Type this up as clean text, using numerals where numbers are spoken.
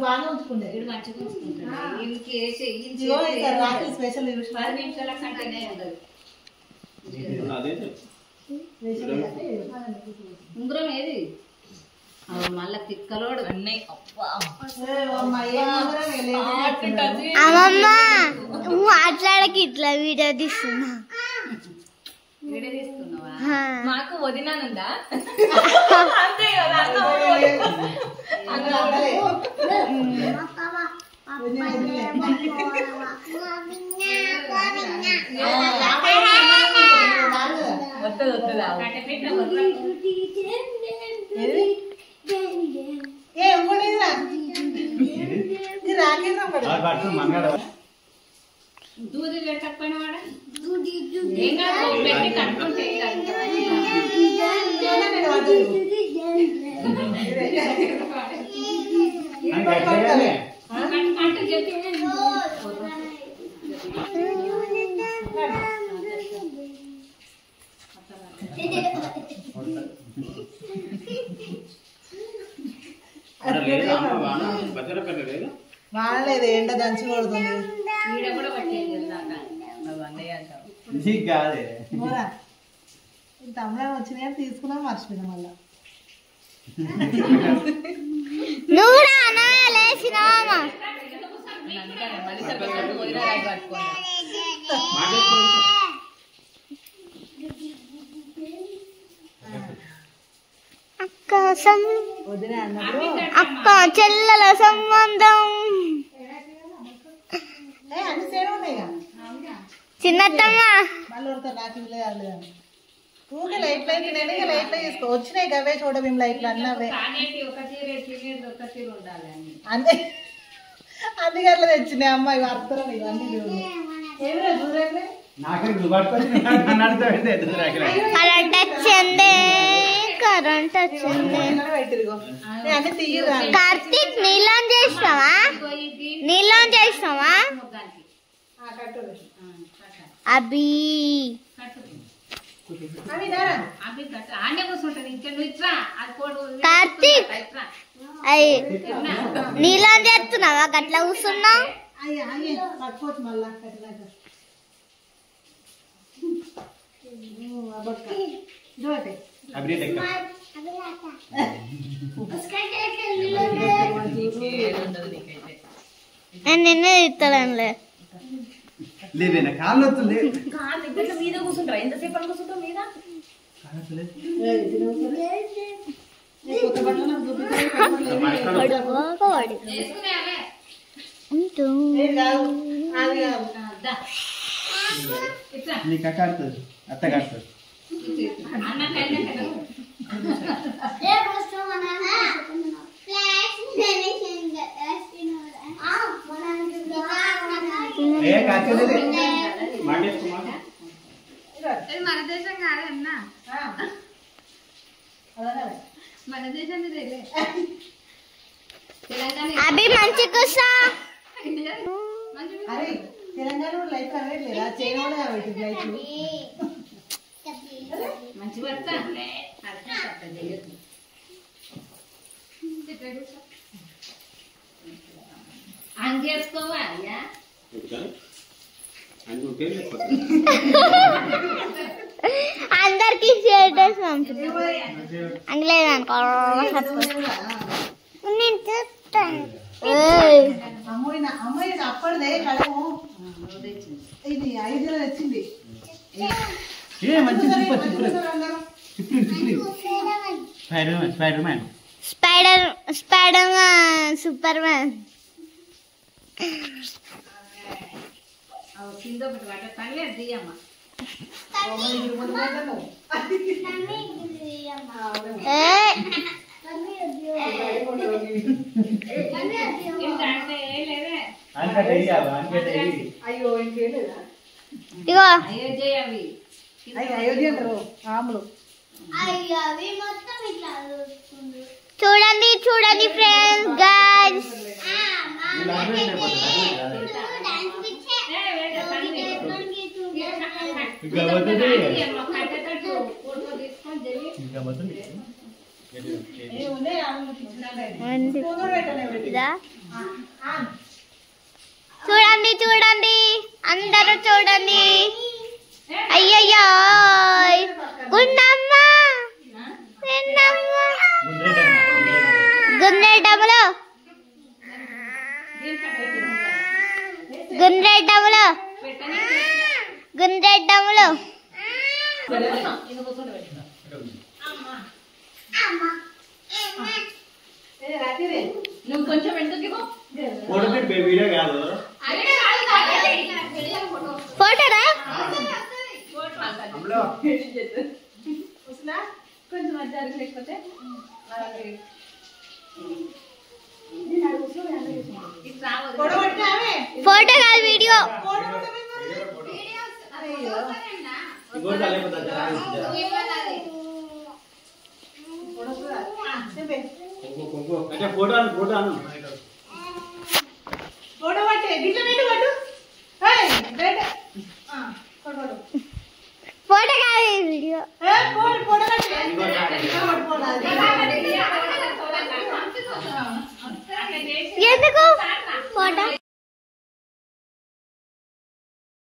బాగా ఉంచుకుండే వీడు మంచిగా ఉంచుకుంటాడు ఇంటికి వేసి రాత్రి స్పెషల్ 10 నిమిషాల కంటేనే ఉండదు ఉంగరం ఏది మళ్ళా తిక్కలోడు అన్నయ్య అమ్మమ్మ మాట్లాడకి ఇట్లా వీడియో తీస్తున్నా వీడియో తీసుకున్నావా మాకు వదినానుందా అంతే కదా దూది పెట్టకపోయినా వాడ పెట్టి కట్టుకుంటే వాడలేదు ఎండ దంచి కొడుతుంది ఈడ కూడా పట్టేది తమిళం వచ్చినాయని తీసుకున్నా మర్చిపోయినా మళ్ళా నువ్వు లేచినావా అక్క చెల్లెల సంబంధం చిన్నత్తమ్మ వచ్చినాయి గవే చూడ మేము లైట్లు అన్నవే అంతే అన్ని గట్ల తెచ్చినాయి అమ్మాయి అర్థం ఇవన్నీ కరెంట్ వచ్చింది కరెంట్ వచ్చింది కార్తీక్ నీళ్ళని చేసినావా నీళ్ళని చేసినావా అభి కార్తీక్ అయ్యి నీళ్ళని చేస్తున్నావా గట్లా కూర్చున్నావు మళ్ళా నిన్నే ఇస్తాడంలే లేదేనా కాళ్ళు వస్తుంది మీద కూర్చుంటారా ఎంతసేపు అని కూర్చుంటావు మీద నీకు అక్క ఆడుతుంది అత్త కాడుతుంది మన దేశం కాదే అన్నా మన దేశం అభి మంచి కూర్చో తెలంగాణ లైఫ్ లేదా చైనా లైఫ్ మంచి పడతా అంగేసుకోవా అయ్యా అందరికి స్టేటస్ అంగలేదనుకో నేను చెప్తాను అమ్మాయి అప్పటిదే కడుపు ఇది 5 వచ్చింది స్పైడర్ మ్యాన్ సూపర్ మ్యాన్ కింద ఒకటి వాట తల్లి దియమ్మ అయ్యో ఇంకేలేదా ఇగో అయోధ్య అంటారు ఆములు చూడండి చూడండి ఫ్రెండ్స్ గైస్ ఇదా చూడండి చూడండి అందరూ చూడండి. అయ్యయ్యో గుండమ్మ గుండ్రెడ్డములు గుండ్రెడ్డములు గుండ్రెడ్డములు నువ్వు కొంచెం ఎందుకు వీడియో కాదు ఫోటోరా కొంచెం అడ్డారు లేకపోతే ఫోటో కాదు వీడియో. ఫోటో ఫోటో పట్టే గిట్ల పెట్టు పట్టు. ఫోటో కాదు వీడియో. ఫోటో పట్టే ఎందుకు